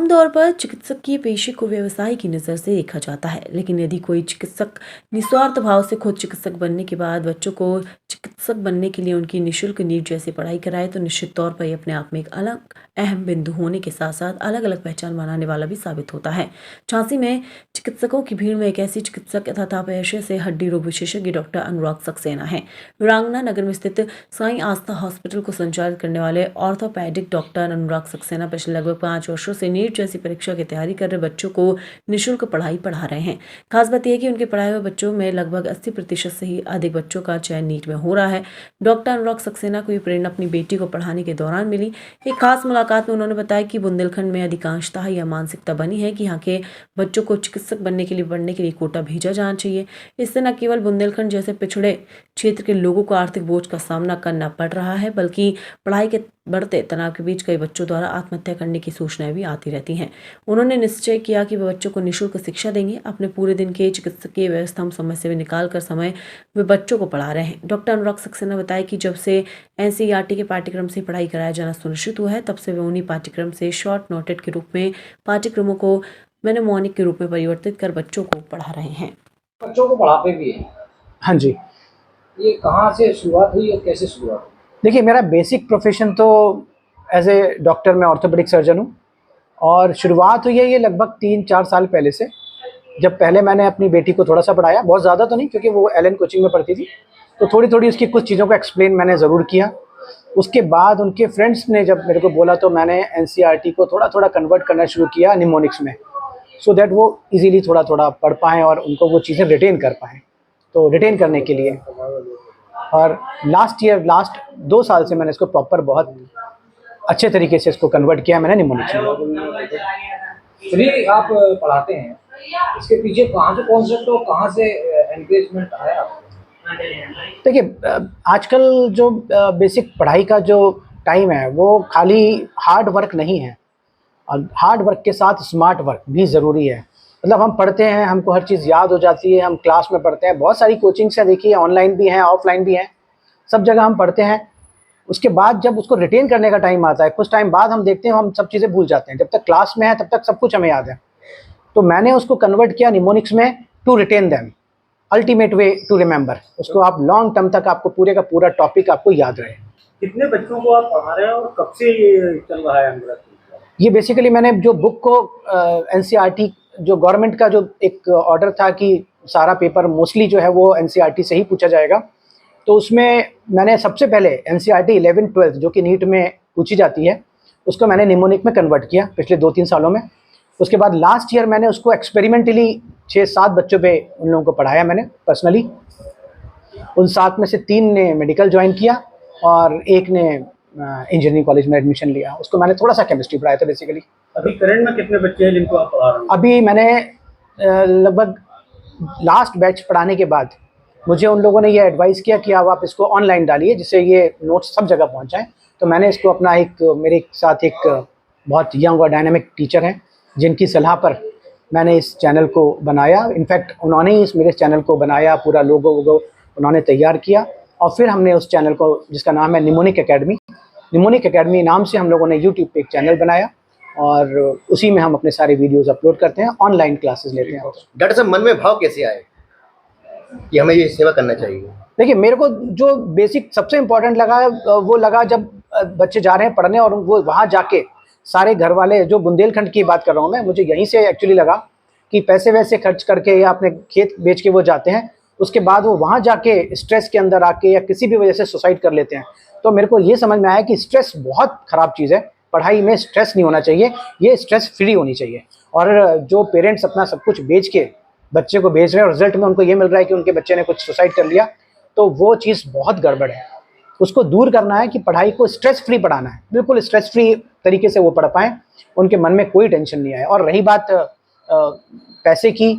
आमतौर पर चिकित्सक की पेशे को व्यवसाय की नज़र से देखा जाता है, लेकिन यदि कोई चिकित्सक निस्वार्थ भाव से खुद चिकित्सक बनने के बाद बच्चों को चिकित्सक बनने के लिए उनकी निःशुल्क नीट जैसी पढ़ाई कराए तो निश्चित तौर पर यह अपने आप में एक अलग अहम बिंदु होने के साथ साथ अलग अलग पहचान बनाने वाला भी साबित होता है। झांसी में चिकित्सकों की भीड़ में एक ऐसी चिकित्सक तथा पेशे से हड्डी रोग विशेषज्ञ डॉक्टर अनुराग सक्सेना है। वीरांगना नगर में स्थित साईं आस्था हॉस्पिटल को संचालित करने वाले ऑर्थोपेडिक डॉक्टर अनुराग सक्सेना पिछले लगभग 5 वर्षों से नीट जैसी परीक्षा की तैयारी कर रहे बच्चों को निःशुल्क पढ़ाई पढ़ा रहे हैं। खास बात यह कि उनके पढ़ाए हुए बच्चों में लगभग 80% से ही अधिक बच्चों का चयन नीट में हो रहा है। डॉक्टर अनुराग सक्सेना को ये प्रेरणा अपनी बेटी को पढ़ाने के दौरान मिली। एक खास मुलाकात में उन्होंने बताया कि बुंदेलखंड में अधिकांशतः यह मानसिकता बनी है कि यहाँ के बच्चों को चिकित्सक बनने के लिए पढ़ने के लिए कोटा भेजा जाना चाहिए। इससे न केवल बुंदेलखंड जैसे पिछड़े क्षेत्र के लोगों को आर्थिक बोझ का सामना करना पड़ रहा है, बल्कि पढ़ाई के बढ़ते तनाव के बीच कई बच्चों द्वारा आत्महत्या करने की सूचनाएं भी आती रहती हैं। उन्होंने निश्चय किया कि वे बच्चों को निःशुल्क शिक्षा देंगे। अपने पूरे दिन के चिकित्सकीय व्यवस्था समय से निकाल कर समय वे बच्चों को पढ़ा रहे हैं। डॉक्टर अनुराग सक्सेना ने बताया कि जब से एनसीईआरटी के पाठ्यक्रम से पढ़ाई कराया जाना सुनिश्चित हुआ है, तब से वे उन्हीं पाठ्यक्रम से शॉर्ट नोटेड के रूप में पाठ्यक्रमों को मेनेमोनिक के रूप में परिवर्तित कर बच्चों को पढ़ा रहे हैं। बच्चों को पढ़ाते भी हैं। हाँ जी, ये कहाँ से शुरुआत हुई और कैसे शुरुआत हुई? देखिए मेरा बेसिक प्रोफेशन तो एज ए डॉक्टर मैं ऑर्थोपेडिक सर्जन हूँ और शुरुआत हुई है ये लगभग 3-4 साल पहले से। जब पहले मैंने अपनी बेटी को थोड़ा सा पढ़ाया, बहुत ज़्यादा तो नहीं क्योंकि वो एलन कोचिंग में पढ़ती थी, तो थोड़ी थोड़ी उसकी कुछ चीज़ों को एक्सप्लेन मैंने ज़रूर किया। उसके बाद उनके फ्रेंड्स ने जब मेरे को बोला तो मैंने एनसीईआरटी को थोड़ा थोड़ा कन्वर्ट करना शुरू किया निमोनिक्स में, सो दैट वो इजीली थोड़ा थोड़ा पढ़ पाएँ और उनको वो चीज़ें रिटेन कर पाएँ। तो रिटेन करने के लिए और लास्ट 2 साल से मैंने इसको प्रॉपर बहुत अच्छे तरीके से इसको कन्वर्ट किया मैंने निमोनिक्स में। फ्री आप पढ़ाते हैं, इसके पीछे कहाँ से कॉन्सेप्ट और कहाँ से एनकरेजमेंट आया आपको? देखिए आजकल जो बेसिक पढ़ाई का जो टाइम है वो खाली हार्ड वर्क नहीं है, और हार्ड वर्क के साथ स्मार्ट वर्क भी ज़रूरी है। मतलब हम पढ़ते हैं, हमको हर चीज़ याद हो जाती है, हम क्लास में पढ़ते हैं, बहुत सारी कोचिंग्स हैं, देखिए ऑनलाइन भी हैं, ऑफलाइन भी हैं, सब जगह हम पढ़ते हैं। उसके बाद जब उसको रिटेन करने का टाइम आता है, कुछ टाइम बाद हम देखते हैं हम सब चीज़ें भूल जाते हैं। जब तक क्लास में है तब तक सब कुछ हमें याद है। तो मैंने उसको कन्वर्ट किया निमोनिक्स में to retain them, ultimate way to remember. उसको आप लॉन्ग टर्म तक आपको पूरे का पूरा टॉपिक आपको याद रहे। कितने बच्चों को आप पढ़ा रहे हैं और कब से ये चल रहा है अनुराग? ये बेसिकली मैंने जो बुक को एनसीईआरटी जो गवर्नमेंट का जो एक ऑर्डर था कि सारा पेपर मोस्टली जो है वो एनसीईआरटी से ही पूछा जाएगा, तो उसमें मैंने सबसे पहले एनसीईआरटी 11-12 जो कि नीट में पूछी जाती है उसको मैंने निमोनिक में कन्वर्ट किया पिछले 2-3 सालों में। उसके बाद लास्ट ईयर मैंने उसको एक्सपेरिमेंटली 6-7 बच्चों पे उन लोगों को पढ़ाया मैंने पर्सनली। उन 7 में से 3 ने मेडिकल ज्वाइन किया और एक ने इंजीनियरिंग कॉलेज में एडमिशन लिया। उसको मैंने थोड़ा सा केमिस्ट्री पढ़ाया था बेसिकली। अभी करंट में कितने बच्चे हैं जिनको आप पढ़ा रहे हैं? अभी मैंने लगभग लास्ट बैच पढ़ाने के बाद मुझे उन लोगों ने ये एडवाइस किया कि अब आप इसको ऑनलाइन डालिए जिससे ये नोट्स सब जगह पहुंच जाएं। तो मैंने इसको अपना मेरे साथ एक बहुत यंग और डायनामिक टीचर हैं जिनकी सलाह पर मैंने इस चैनल को बनाया। इनफैक्ट उन्होंने ही मेरे चैनल को बनाया, पूरा लोगो वोगो उन्होंने तैयार किया और फिर हमने उस चैनल को जिसका नाम है निमोनिक एकेडमी नाम से हम लोगों ने यूट्यूब पे एक चैनल बनाया और उसी में हम अपने सारे वीडियोस अपलोड करते हैं, ऑनलाइन क्लासेस लेते हैं। डॉक्टर साहब मन में भाव कैसे आए कि हमें ये सेवा करना चाहिए? देखिए मेरे को जो बेसिक सबसे इम्पोर्टेंट लगा वो लगा जब बच्चे जा रहे हैं पढ़ने और वो वहाँ जाके सारे घर वाले, जो बुंदेलखंड की बात कर रहा हूँ मैं, मुझे यहीं से एक्चुअली लगा कि पैसे वैसे खर्च करके या अपने खेत बेच के वो जाते हैं, उसके बाद वो वहाँ जाके स्ट्रेस के अंदर आके या किसी भी वजह से सुसाइड कर लेते हैं। तो मेरे को ये समझ में आया कि स्ट्रेस बहुत ख़राब चीज़ है, पढ़ाई में स्ट्रेस नहीं होना चाहिए, ये स्ट्रेस फ्री होनी चाहिए। और जो पेरेंट्स अपना सब कुछ बेच के बच्चे को भेज रहे हैं और रिजल्ट में उनको ये मिल रहा है कि उनके बच्चे ने कुछ सुसाइड कर लिया, तो वो चीज़ बहुत गड़बड़ है। उसको दूर करना है कि पढ़ाई को स्ट्रेस फ्री पढ़ाना है, बिल्कुल स्ट्रेस फ्री तरीके से वो पढ़ पाएँ, उनके मन में कोई टेंशन नहीं आए। और रही बात पैसे की,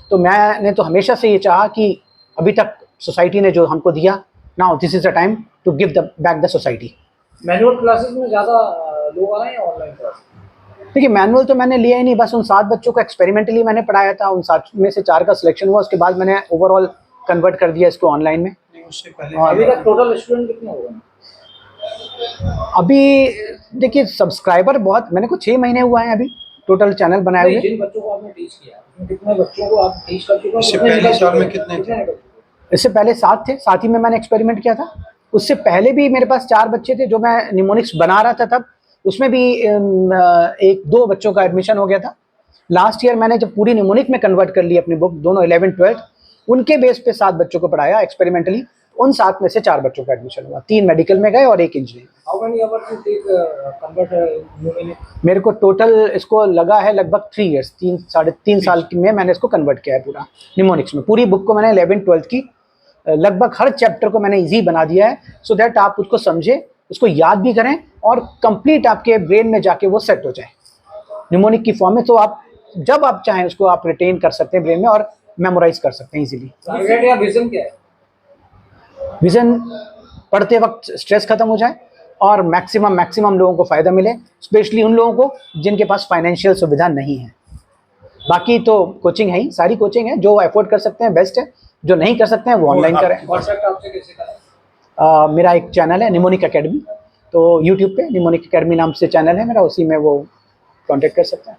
तो मैंने तो हमेशा से ये चाहा कि अभी तक सोसाइटी ने जो हमको दिया, now this is the time to give the back the society. Manual classes में ज़्यादा लोग आ रहे हैं या ऑनलाइन क्लासेस? देखिए मैनुअल तो मैंने लिया ही नहीं, बस उन 7 बच्चों को एक्सपेरिमेंटली मैंने पढ़ाया था। उन 7 में से 4 का सिलेक्शन हुआ, उसके बाद मैंने ओवरऑल कन्वर्ट कर दिया इसको ऑनलाइन में। अभी तक टोटल स्टूडेंट कितने हो गए? अभी देखिए सब्सक्राइबर बहुत, मैंने को 6 महीने हुआ है अभी टोटल चैनल बनाए हुए। जिन बच्चों को आपने टीच किया उसमें कितने बच्चों को आप टीच कर चुके हो? इससे कितने पहले निकल साल में चुके हो? कितने कितने निकल चुके हो? इससे पहले 7 थे, साथ ही में मैंने एक्सपेरिमेंट किया था। उससे पहले भी मेरे पास 4 बच्चे थे जो मैं निमोनिक्स बना रहा था तब, उसमें भी 1-2 बच्चों का एडमिशन हो गया था। लास्ट ईयर मैंने जब पूरी निमोनिक में कन्वर्ट कर ली अपनी बुक, दोनों 11th-12th, उनके बेस पे 7 बच्चों को पढ़ाया एक्सपेरिमेंटली। उन 7 में से 4 बच्चों का एडमिशन हुआ, 3 मेडिकल में गए और 1 engineering. How many hours you take convert Numenic? मेरे को टोटल इसको लगा है लगभग 3 इयर्स, 3-3.5 साल में मैंने इसको कन्वर्ट किया है पूरा निमोनिक्स में। पूरी बुक को मैंने 11th-12th की लगभग हर चैप्टर को मैंने इजी बना दिया है, सो दैट आप उसको समझे, उसको याद भी करें और कंप्लीट आपके ब्रेन में जाके वो सेट हो जाए निमोनिक की फॉर्म में। तो आप जब आप चाहें उसको आप रिटेन कर सकते हैं ब्रेन में और मेमोराइज कर सकते हैं इजीली। टारगेट या विजन क्या है? विजन पढ़ते वक्त स्ट्रेस खत्म हो जाए और मैक्सिमम लोगों को फ़ायदा मिले, स्पेशली उन लोगों को जिनके पास फाइनेंशियल सुविधा नहीं है। बाकी तो कोचिंग है ही, सारी कोचिंग है, जो अफोर्ड कर सकते हैं बेस्ट है, जो नहीं कर सकते हैं वो ऑनलाइन करें। कॉन्टैक्ट आपसे कैसे करें? मेरा एक चैनल है निमोनिक एकेडमी, तो यूट्यूब पे निमोनिक एकेडमी नाम से चैनल है मेरा, उसी में वो कांटेक्ट कर सकते हैं।